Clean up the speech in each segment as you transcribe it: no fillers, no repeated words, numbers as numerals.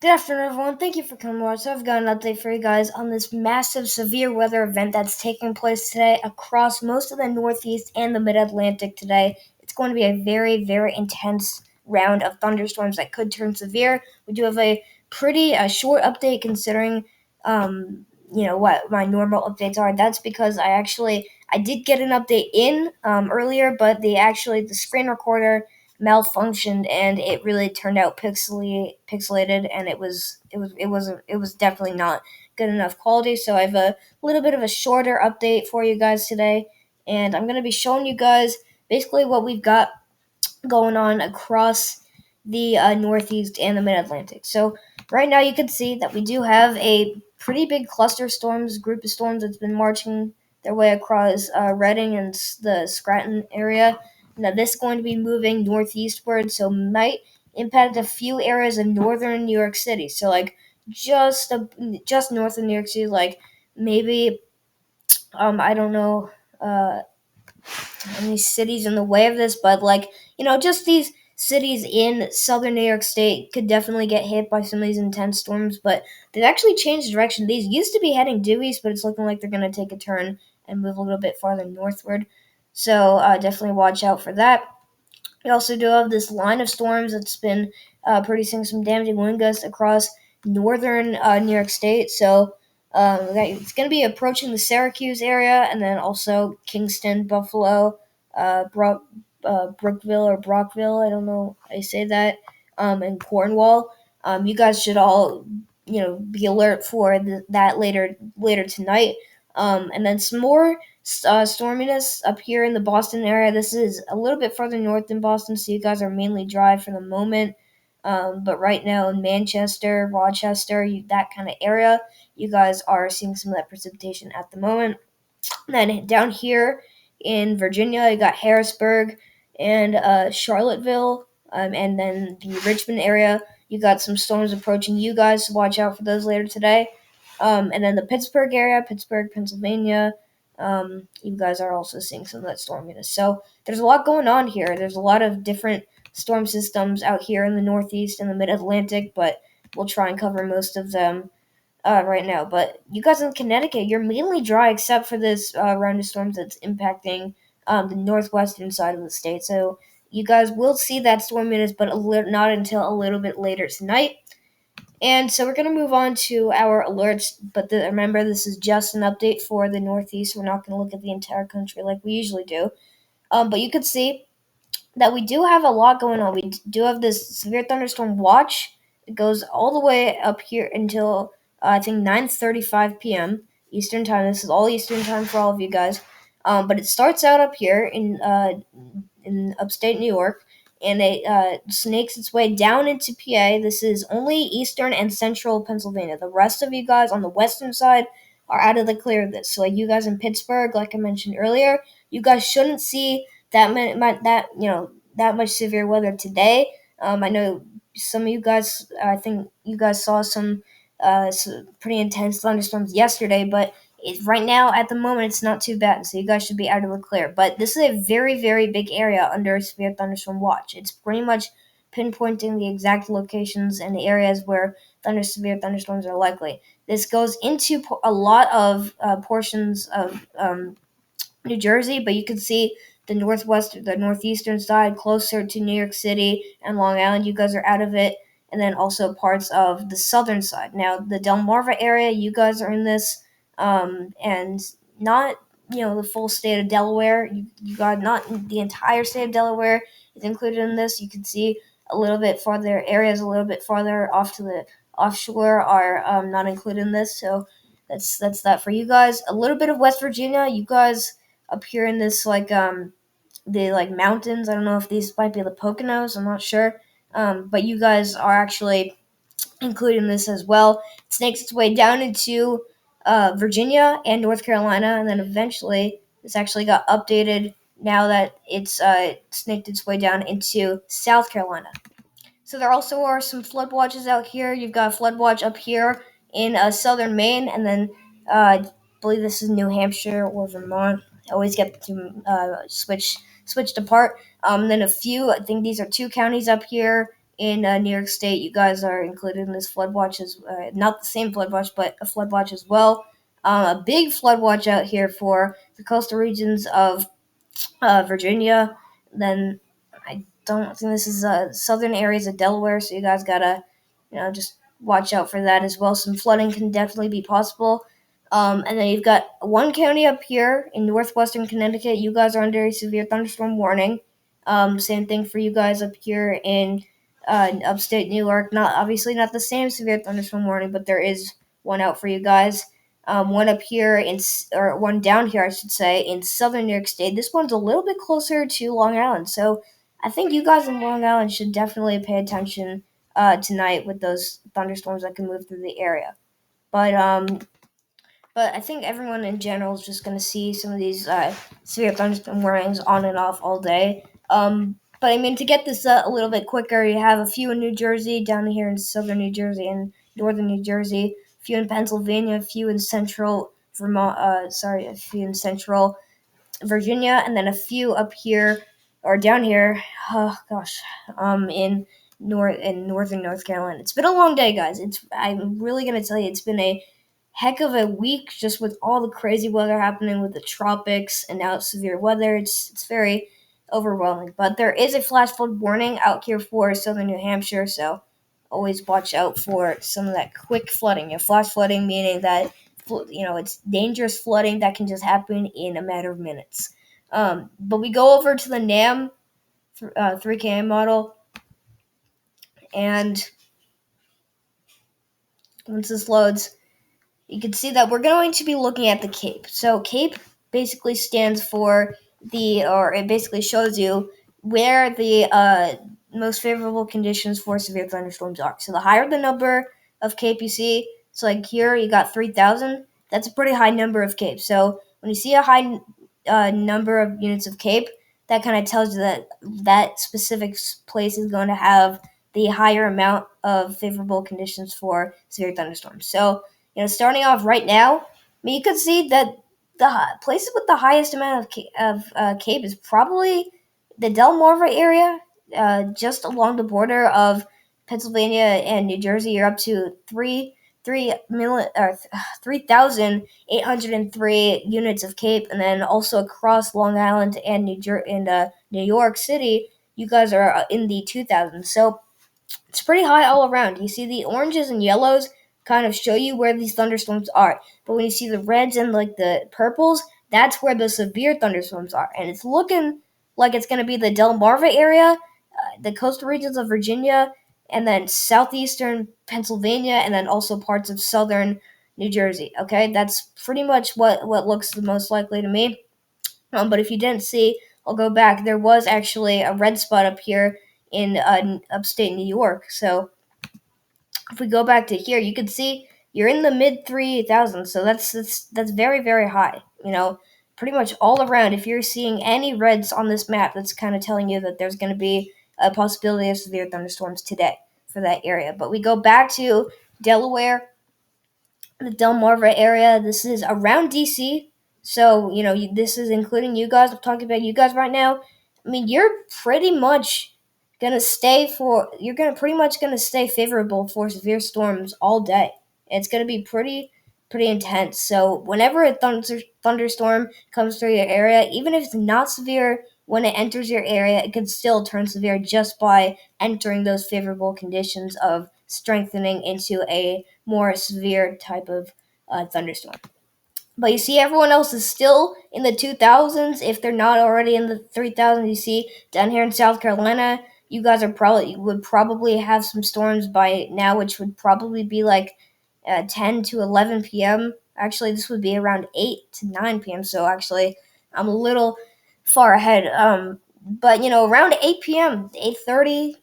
Good afternoon, everyone. Thank you for coming to watch. So I've got an update for you guys on this massive severe weather event that's taking place today across most of the Northeast and the Mid-Atlantic today. It's going to be a very, very intense round of thunderstorms that could turn severe. We do have a pretty short update considering, what my normal updates are. That's because I did get an update in earlier, but the screen recorder malfunctioned and it really turned out pixelated, and it was definitely not good enough quality. So I have a little bit of a shorter update for you guys today, and I'm going to be showing you guys basically what we've got going on across the Northeast and the Mid Atlantic. So right now you can see that we do have a pretty big group of storms that's been marching their way across Reading and the Scranton area. Now this is going to be moving northeastward, so might impact a few areas of northern New York City. So like just north of New York City, like maybe I don't know any cities in the way of this, but just these cities in southern New York State could definitely get hit by some of these intense storms. But they've actually changed direction. These used to be heading due east, but it's looking like they're going to take a turn and move a little bit farther northward. So definitely watch out for that. We also do have this line of storms that's been producing some damaging wind gusts across northern New York State. So it's going to be approaching the Syracuse area, and then also Kingston, Buffalo, Brookville or Brockville. I don't know how you say that. And Cornwall. You guys should all be alert for that later tonight. And then some more storminess up here in the Boston area. This is a little bit further north than Boston, so you guys are mainly dry for the moment. But right now in Manchester, Rochester, that kind of area, you guys are seeing some of that precipitation at the moment. And then down here in Virginia, you got Harrisburg and Charlottesville, and then the Richmond area. You got some storms approaching you guys, so watch out for those later today. And then the Pittsburgh area, Pittsburgh, Pennsylvania, you guys are also seeing some of that storminess. So there's a lot going on here. There's a lot of different storm systems out here in the Northeast and the Mid Atlantic, but we'll try and cover most of them right now. But you guys in Connecticut, you're mainly dry except for this round of storms that's impacting the northwestern side of the state. So you guys will see that storminess, but not until a little bit later tonight. And so we're going to move on to our alerts, but remember, this is just an update for the Northeast. We're not going to look at the entire country like we usually do. But you can see that we do have a lot going on. We do have this severe thunderstorm watch. It goes all the way up here until I think 9:35 p.m. Eastern time. This is all Eastern time for all of you guys. But it starts out up here in upstate New York, and it snakes its way down into PA. This is only eastern and central Pennsylvania. The rest of you guys on the western side are out of the clear of this. So, like you guys in Pittsburgh, like I mentioned earlier, you guys shouldn't see that much severe weather today. I know some of you guys. I think you guys saw some pretty intense thunderstorms yesterday, but right now at the moment it's not too bad, so you guys should be out of the clear. But this is a very, very big area under a severe thunderstorm watch. It's pretty much pinpointing the exact locations and the areas where severe thunderstorms are likely. This goes into a lot of portions of New Jersey, but you can see the northeastern side closer to New York City and Long Island. You guys are out of it, and then also parts of the southern side. Now, the Delmarva area, you guys are in this, and not the full state of Delaware. You got not the entire state of Delaware is included in this. You can see a little bit farther areas, a little bit farther off to the offshore are not included in this. So that's that for you guys. A little bit of West Virginia, you guys up here in this the mountains. I don't know if these might be the Poconos. I'm not sure. But you guys are actually included in this as well. It snakes its way down into Virginia and North Carolina, and then eventually this actually got updated now that it's snaked its way down into South Carolina. So there also are some flood watches out here. You've got a flood watch up here in southern Maine, and then I believe this is New Hampshire or Vermont. I always get to switched apart. Then a few, I think these are two counties up here in New York State, you guys are included in this flood watch as not the same flood watch, but a flood watch as well. A big flood watch out here for the coastal regions of Virginia. Then I don't think this is southern areas of Delaware, so you guys gotta, just watch out for that as well. Some flooding can definitely be possible. And then you've got one county up here in northwestern Connecticut. You guys are under a severe thunderstorm warning. Same thing for you guys up here in upstate New York. Not obviously not the same severe thunderstorm warning, but there is one out for you guys. One up here or one down here, I should say, in southern New York State. This one's a little bit closer to Long Island, so I think you guys in Long Island should definitely pay attention tonight with those thunderstorms that can move through the area. But I think everyone in general is just going to see some of these severe thunderstorm warnings on and off all day. But I mean, to get this a little bit quicker, you have a few in New Jersey, down here in southern New Jersey and northern New Jersey, a few in Pennsylvania, a few in central Vermont. A few in central Virginia, and then a few up here or down here. Oh gosh, in northern North Carolina. It's been a long day, guys. I'm really gonna tell you, it's been a heck of a week just with all the crazy weather happening with the tropics and now severe weather. It's very overwhelming. But there is a flash flood warning out here for southern New Hampshire, so always watch out for some of that quick flooding. Flash flooding meaning that it's dangerous flooding that can just happen in a matter of minutes. But we go over to the NAM 3KM model, and once this loads, you can see that we're going to be looking at the CAPE. So CAPE basically stands for or it basically shows you where the most favorable conditions for severe thunderstorms are. So the higher the number of CAPE you see, so like here you got 3,000, that's a pretty high number of CAPE. So when you see a high number of units of CAPE, that kind of tells you that that specific place is going to have the higher amount of favorable conditions for severe thunderstorms. So starting off right now, I mean, you could see that the places with the highest amount of CAPE is probably the Delmarva area, just along the border of Pennsylvania and New Jersey. You're up to 3,803 units of CAPE, and then also across Long Island and New York City, you guys are in the 2,000s. So it's pretty high all around. You see the oranges and yellows kind of show you where these thunderstorms are. But when you see the reds and like the purples, that's where the severe thunderstorms are. And it's looking like it's going to be the Delmarva area, the coastal regions of Virginia, and then southeastern Pennsylvania, and then also parts of southern New Jersey. Okay, that's pretty much what looks the most likely to me. But if you didn't see, I'll go back. There was actually a red spot up here in upstate New York. So if we go back to here, you can see you're in the mid 3,000s. So that's very very high. Pretty much all around. If you're seeing any reds on this map, that's kind of telling you that there's going to be a possibility of severe thunderstorms today for that area. But we go back to Delaware, the Delmarva area. This is around DC. So, this is including you guys. I'm talking about you guys right now. I mean, you're pretty much gonna stay favorable for severe storms all day. It's gonna be pretty intense. So whenever a thunderstorm comes through your area, even if it's not severe when it enters your area, it can still turn severe just by entering those favorable conditions of strengthening into a more severe type of thunderstorm. But you see, everyone else is still in the 2,000s if they're not already in the 3,000s. You see, down here in South Carolina, you guys would probably have some storms by now, which would probably be like 10 to 11 p.m. Actually, this would be around 8 to 9 p.m. So actually, I'm a little far ahead. But around 8 p.m., 8:30,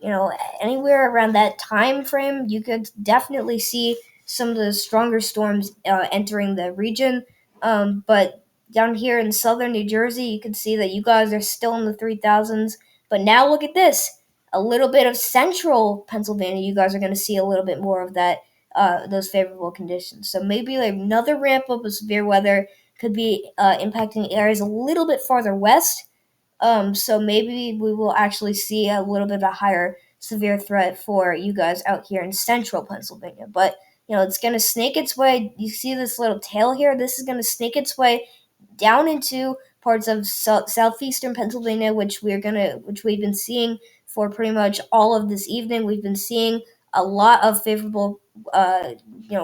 anywhere around that time frame, you could definitely see some of the stronger storms entering the region. But down here in southern New Jersey, you can see that you guys are still in the 3,000s. But now look at this. A little bit of central Pennsylvania, you guys are going to see a little bit more of that, those favorable conditions. So maybe like another ramp up of severe weather could be impacting areas a little bit farther west. So maybe we will actually see a little bit of a higher severe threat for you guys out here in central Pennsylvania. But it's going to snake its way. You see this little tail here? This is going to snake its way down into parts of southeastern Pennsylvania, which we've been seeing for pretty much all of this evening. We've been seeing a lot of favorable,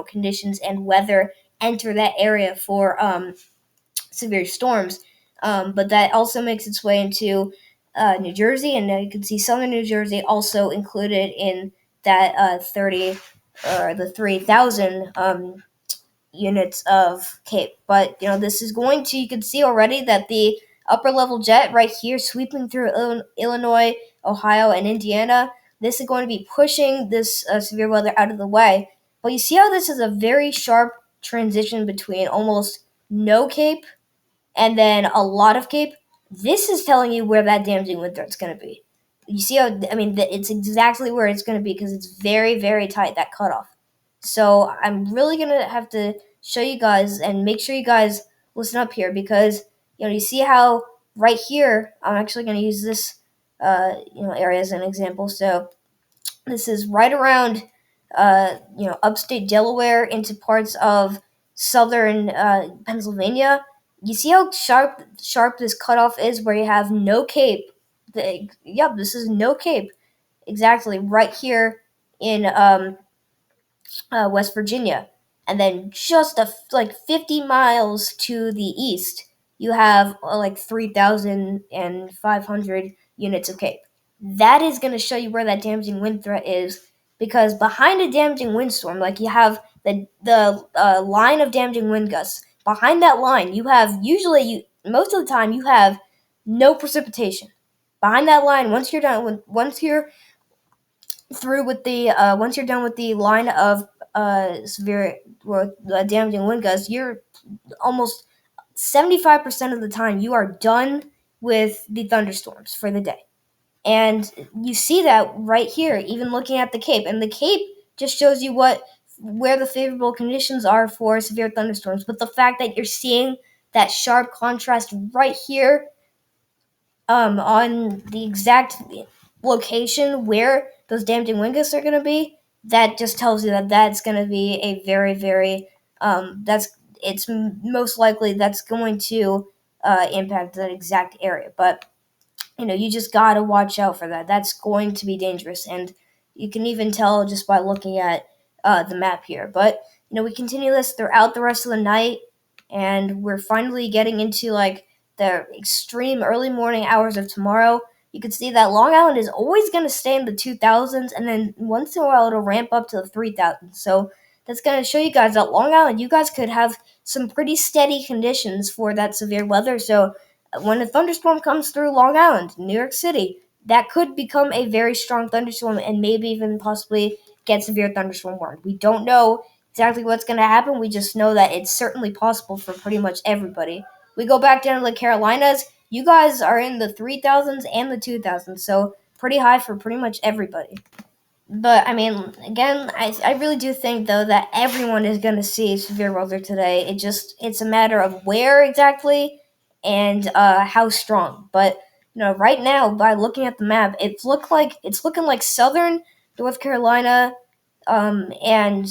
conditions and weather enter that area for severe storms. But that also makes its way into New Jersey, and you can see southern New Jersey also included in that 30 or the 3,000 units of Cape. But this is going to, you can see already that the upper level jet right here sweeping through Illinois, Ohio, and Indiana. This is going to be pushing this severe weather out of the way. But you see how this is a very sharp transition between almost no Cape and then a lot of Cape. This is telling you where that damaging wind threat is going to be. You see how, it's exactly where it's going to be because it's very, very tight, that cutoff. So I'm really going to have to show you guys and make sure you guys listen up here because, you see how right here, I'm actually going to use this, area as an example. So this is right around, upstate Delaware into parts of southern Pennsylvania. You see how sharp this cutoff is, where you have no Cape. Yep, this is no Cape. Exactly, right here in West Virginia, and then just like 50 miles to the east, you have like 3,500 units of Cape. That is going to show you where that damaging wind threat is, because behind a damaging windstorm, like you have the line of damaging wind gusts. Behind that line, you have most of the time you have no precipitation. Behind that line, once you're done with the line of severe or damaging wind gusts, you're almost 75% of the time you are done with the thunderstorms for the day. And you see that right here, even looking at the Cape. And the Cape just shows you where the favorable conditions are for severe thunderstorms. But the fact that you're seeing that sharp contrast right here, on the exact location where those damaging wind gusts are going to be, that just tells you that that's going to be a very, very, it's most likely that's going to impact that exact area. But you just got to watch out for that. That's going to be dangerous. And you can even tell just by looking at the map here. But, we continue this throughout the rest of the night. And we're finally getting into like the extreme early morning hours of tomorrow. You can see that Long Island is always going to stay in the 2000s. And then once in a while, it'll ramp up to the 3000s. So that's going to show you guys that Long Island, you guys could have some pretty steady conditions for that severe weather. So when a thunderstorm comes through Long Island, New York City, that could become a very strong thunderstorm and maybe even possibly get severe thunderstorm warned. We don't know exactly what's going to happen. We just know that it's certainly possible for pretty much everybody. We go back down to the Carolinas. You guys are in the 3000s and the 2000s, so pretty high for pretty much everybody. But, again, I really do think, though, that everyone is going to see severe weather today. It's a matter of where exactly and how strong. But, right now, by looking at the map, it's looking like southern North Carolina, and,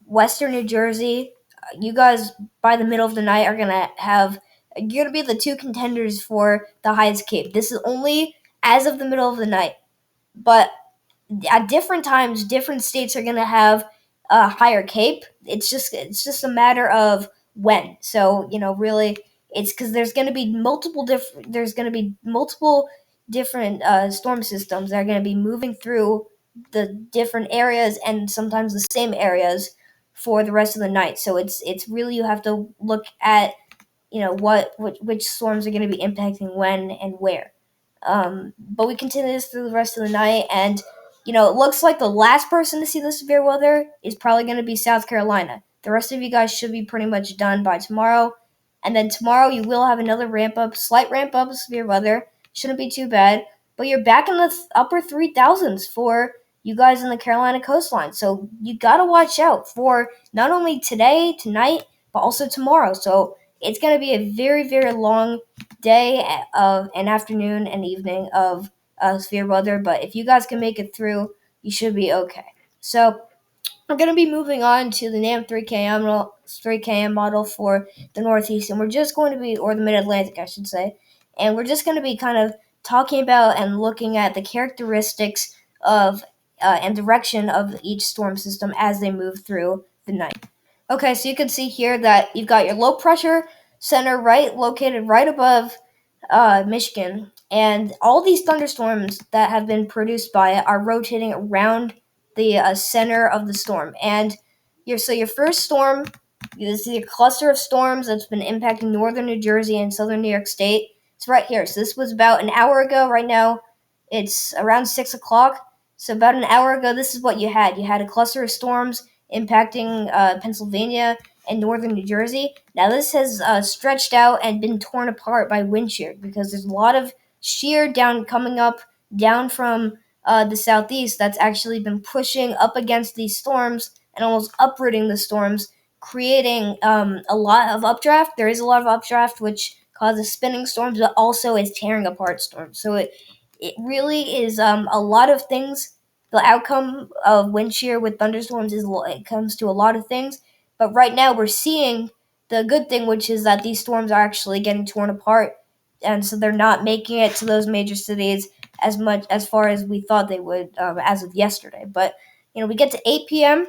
western New Jersey. You guys, by the middle of the night, you're going to be the two contenders for the highest Cape. This is only as of the middle of the night. But at different times, different states are going to have a higher Cape. It's just a matter of when. So really, it's because there's going to be multiple different storm systems that are going to be moving through the different areas and sometimes the same areas for the rest of the night. So it's really, you have to look at which storms are going to be impacting when and where. But we continue this through the rest of the night, and it looks like the last person to see the severe weather is probably going to be South Carolina. The rest of you guys should be pretty much done by tomorrow, and then tomorrow you will have another slight ramp up of severe weather. Shouldn't be too bad, but you're back in the upper 3000s for you guys in the Carolina coastline. So you gotta watch out for not only today, tonight, but also tomorrow. So it's going to be a very, very long day of an afternoon and evening of severe weather. But if you guys can make it through, you should be okay. So we're going to be moving on to the NAM 3KM model for the Northeast, and we're just going to be, or the Mid-Atlantic, I should say, and we're just going to be kind of talking about and looking at the characteristics of and direction of each storm system as they move through the night. Okay, so you can see here that you've got your low pressure center located right above Michigan, and all these thunderstorms that have been produced by it are rotating around the center of the storm. And your first storm, you see a cluster of storms that's been impacting northern New Jersey and southern New York State. It's right here. So this was about an hour ago. Right now, it's around 6 o'clock. So about an hour ago, this is what you had. You had a cluster of storms impacting Pennsylvania and northern New Jersey. Now this has stretched out and been torn apart by wind shear because there's a lot of shear down coming up down from the southeast that's actually been pushing up against these storms and almost uprooting the storms, creating a lot of updraft. There is a lot of updraft, which causes spinning storms, but also is tearing apart storms. So it really is a lot of things. The outcome of wind shear with thunderstorms is it comes to a lot of things. But right now we're seeing the good thing, which is that these storms are actually getting torn apart, and so they're not making it to those major cities as far as we thought they would as of yesterday. But we get to 8 p.m.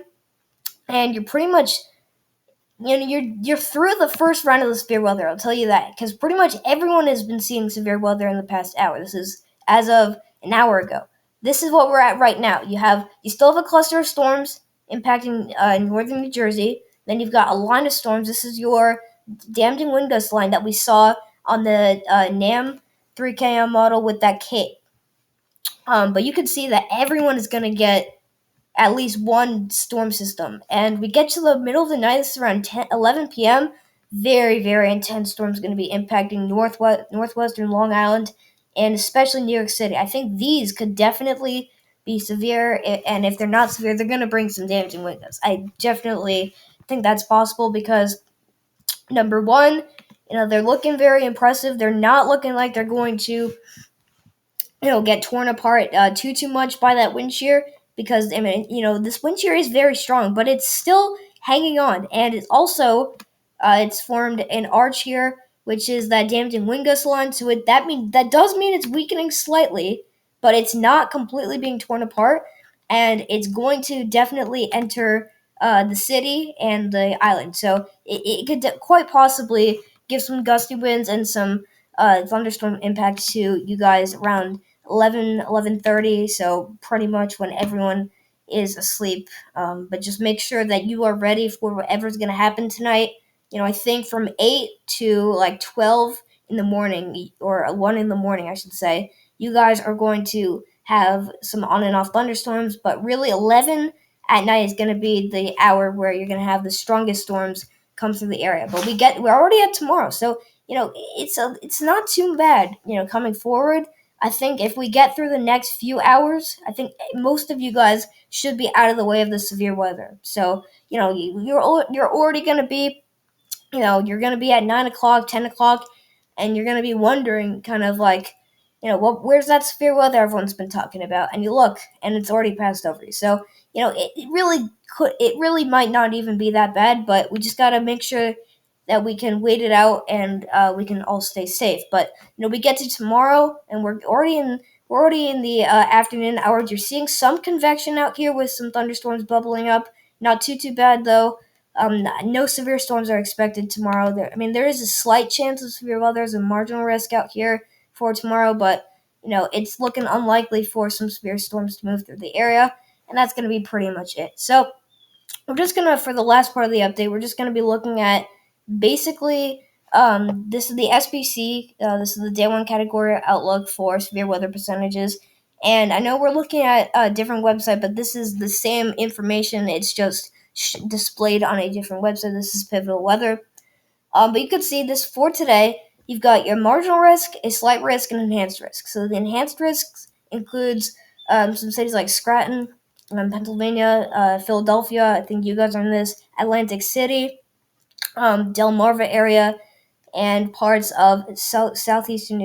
and you're pretty much you're through the first round of the severe weather. I'll tell you that because pretty much everyone has been seeing severe weather in the past hour. This is as of an hour ago. This is what we're at right now. You still have a cluster of storms impacting northern New Jersey. Then you've got a line of storms. This is your damaging wind gust line that we saw on the NAM 3KM model with that cape. But you can see that everyone is going to get at least one storm system. And we get to the middle of the night, this is around 11 p.m. Very, very intense storms going to be impacting northwestern Long Island and especially New York City. I think these could definitely be severe, and if they're not severe, they're going to bring some damaging wind gusts. I definitely think that's possible because, number one, they're looking very impressive. They're not looking like they're going to get torn apart too much by that wind shear because this wind shear is very strong, but it's still hanging on, and it's also it's formed an arch here, which is that damaging wind gust line. So that does mean it's weakening slightly, but it's not completely being torn apart, and it's going to definitely enter the city and the island. So it could quite possibly give some gusty winds and some thunderstorm impacts to you guys around 11:30, so pretty much when everyone is asleep. But just make sure that you are ready for whatever's going to happen tonight. I think from 8 to like 12 in the morning, or 1 in the morning, I should say, you guys are going to have some on and off thunderstorms, but really 11 at night is going to be the hour where you're going to have the strongest storms come through the area. But we're already at tomorrow, so it's not too bad, coming forward. I think if we get through the next few hours, I think most of you guys should be out of the way of the severe weather. So, you're already going to be, you're going to be at 9 o'clock, 10 o'clock, and you're going to be wondering kind of like, where's that severe weather everyone's been talking about? And you look, and it's already passed over you. So, it really might not even be that bad, but we just got to make sure that we can wait it out and we can all stay safe. But we get to tomorrow, and we're already in the afternoon hours. You're seeing some convection out here with some thunderstorms bubbling up. Not too bad though. No severe storms are expected tomorrow. There is a slight chance of severe weather. There's a marginal risk out here for tomorrow, but it's looking unlikely for some severe storms to move through the area, and that's going to be pretty much it. So we're just going to, for the last part of the update, we're just going to be looking at basically this is the SPC. This is the day one category outlook for severe weather percentages. And I know we're looking at a different website, but this is the same information. It's just displayed on a different website. This is Pivotal Weather. But you can see this for today. You've got your marginal risk, a slight risk, and enhanced risk. So the enhanced risks includes some cities like Scranton, Pennsylvania, Philadelphia. I think you guys are in this. Atlantic City, Delmarva area, and parts of southeastern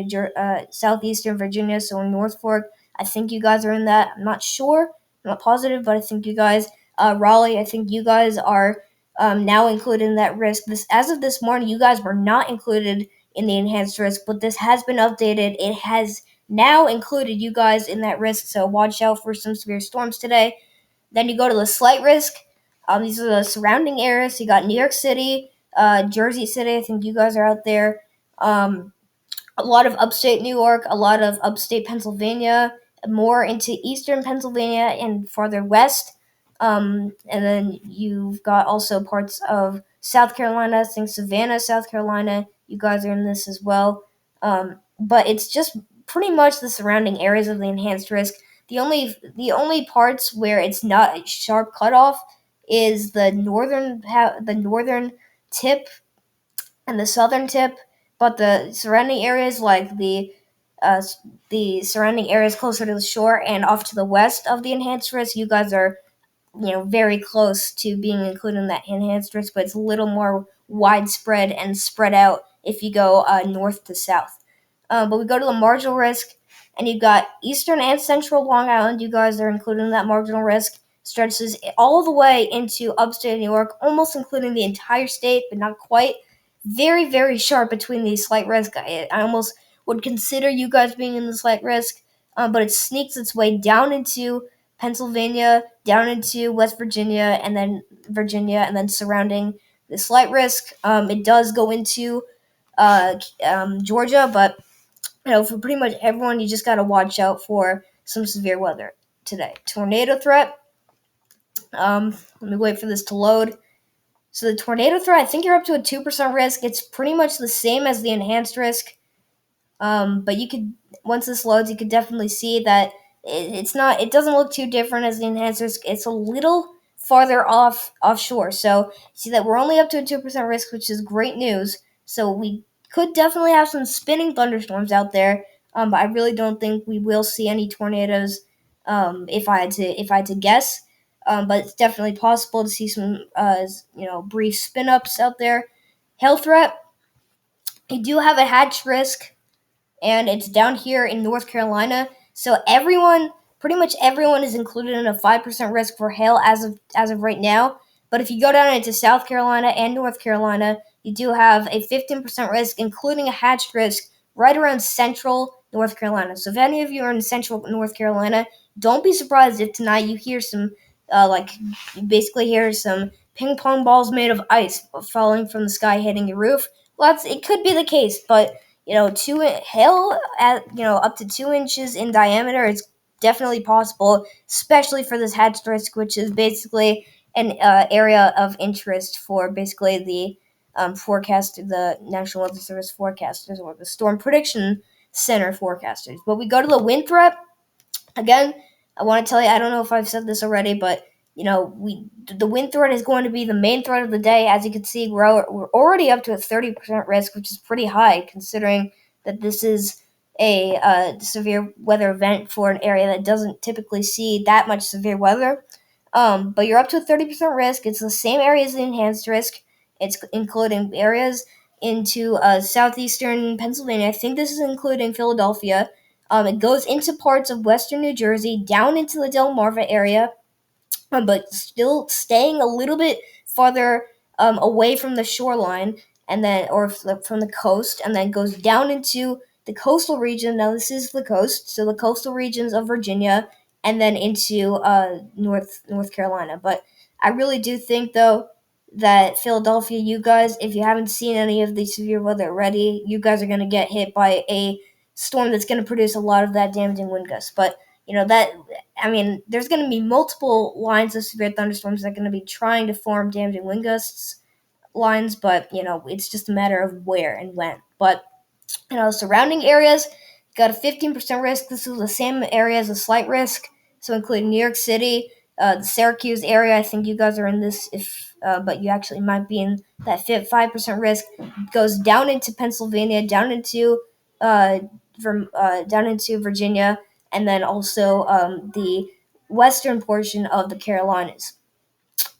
Virginia, so North Fork, I think you guys are in that. I'm not sure. I'm not positive, but I think you guys, Raleigh, I think you guys are now included in that risk. This, as of this morning, you guys were not included in the enhanced risk, but this has been updated. It has now included you guys in that risk, so watch out for some severe storms today. Then you go to the slight risk. These are the surrounding areas. So you got New York City, Jersey City. I think you guys are out there. A lot of upstate New York, a lot of upstate Pennsylvania, more into eastern Pennsylvania and farther west. And then you've got also parts of South Carolina, I think Savannah, South Carolina. You guys are in this as well. But it's just pretty much the surrounding areas of the enhanced risk. The only parts where it's not a sharp cutoff is the northern tip and the southern tip, but the surrounding areas like uh, the surrounding areas closer to the shore and off to the west of the enhanced risk, you guys are very close to being included in that enhanced risk, but it's a little more widespread and spread out if you go north to south. But we go to the marginal risk, and you've got eastern and central Long Island. You guys are included in that marginal risk. Stretches all the way into upstate New York, almost including the entire state, but not quite. Very, very sharp between these slight risk. I almost would consider you guys being in the slight risk, but it sneaks its way down into Pennsylvania, down into West Virginia, and then surrounding the slight risk. It does go into Georgia, but for pretty much everyone, you just got to watch out for some severe weather today. Tornado threat. Let me wait for this to load. So the tornado threat, I think you're up to a 2% risk. It's pretty much the same as the enhanced risk. But you could, once this loads, you could definitely see that it's not. It doesn't look too different as the enhanced risk. It's a little farther offshore. So see that we're only up to a 2% risk, which is great news. So we could definitely have some spinning thunderstorms out there. But I really don't think we will see any tornadoes. If I had to guess. But it's definitely possible to see some brief spin ups out there. Hail threat. You do have a hatch risk, and it's down here in North Carolina. So pretty much everyone, is included in a 5% risk for hail as of right now. But if you go down into South Carolina and North Carolina, you do have a 15% risk, including a hatched risk, right around central North Carolina. So if any of you are in central North Carolina, don't be surprised if tonight you hear you basically hear some ping pong balls made of ice falling from the sky hitting your roof. Well, it could be the case, but hail at up to 2 inches in diameter is definitely possible, especially for this hatched risk, which is basically an area of interest for basically the National Weather Service forecasters or the Storm Prediction Center forecasters. But we go to the wind threat again. I want to tell you, I don't know if I've said this already, but the wind threat is going to be the main threat of the day. As you can see, we're already up to a 30% risk, which is pretty high considering that this is a severe weather event for an area that doesn't typically see that much severe weather. But you're up to a 30% risk. It's the same area as the enhanced risk. It's including areas into southeastern Pennsylvania. I think this is including Philadelphia. It goes into parts of western New Jersey, down into the Delmarva area, but still staying a little bit farther away from the shoreline, and then or from the coast, and then goes down into the coastal region. Now this is the coast, so the coastal regions of Virginia, and then into North Carolina. But I really do think though that Philadelphia, you guys, if you haven't seen any of the severe weather already, you guys are going to get hit by a storm that's going to produce a lot of that damaging wind gusts. But there's going to be multiple lines of severe thunderstorms that are going to be trying to form damaging wind gusts lines, but it's just a matter of where and when. But surrounding areas got a 15% risk. This is the same area as a slight risk, so including New York City, the Syracuse area. I think you guys are in this, but you actually might be in that 5% risk. It goes down into Pennsylvania, down into Virginia, and then also the western portion of the Carolinas.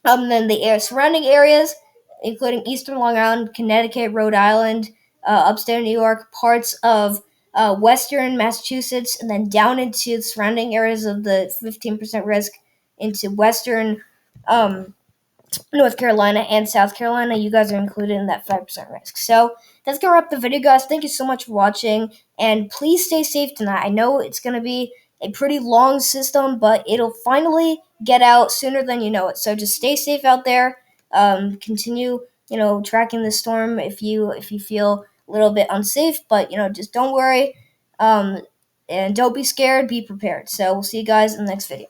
Then the surrounding areas, including eastern Long Island, Connecticut, Rhode Island, upstate New York, parts of western Massachusetts, and then down into the surrounding areas of the 15% risk into western North Carolina and South Carolina. You guys are included in that 5% risk. So that's going to wrap the video, guys. Thank you so much for watching, and please stay safe tonight. I know it's going to be a pretty long system, but it'll finally get out sooner than you know it. So just stay safe out there. Continue, tracking the storm if you feel a little bit unsafe, but just don't worry. And don't be scared. Be prepared. So we'll see you guys in the next video.